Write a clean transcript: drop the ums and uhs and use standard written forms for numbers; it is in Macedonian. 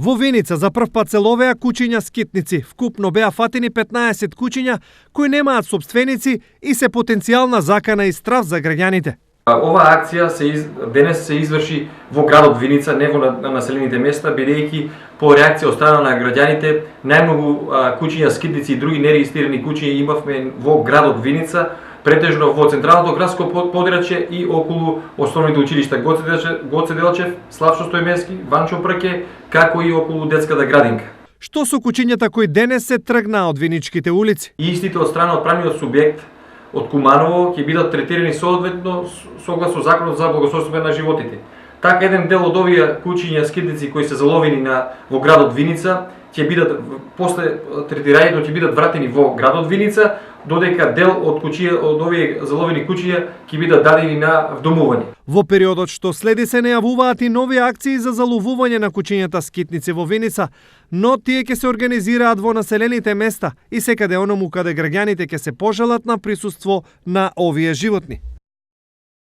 Во Виница за прв пат се ловеа кучиња скитници. Вкупно беа фатени 15 кучиња кои немаат сопственици и се потенцијална закана и страв за граѓаните. Оваа акција денес се изврши во градот Виница, не во населените места, бидејќи по реакција од страна на граѓаните најмногу кучиња скитници и други нерегистрирани кучиња имавме во градот Виница, претежно во централното градско подрачје и околу основните училишта Гоце Делчев, Славчо Стојменски, Ванчо Прке, како и околу детската градинка. Што со кучињата кои денес се тргнаа од виничките улици? И истите од страна од правниот субјект од Куманово ќе бидат третирани соодветно согласно Законот за благосостојство на животите. Така еден дел од овие кучиња скитници кои се заловени во градот Виница ќе бидат после третирањето ќе бидат вратени во градот Виница, додека дел од овие заловени кучиња ќе бидат дадени на вдомување. Во периодот што следи се најавуваат и нови акции за заловување на кучињата скитници во Виница, но тие ќе се организираат во населените места и секаде оному каде граѓаните ќе се пожелат на присуство на овие животни.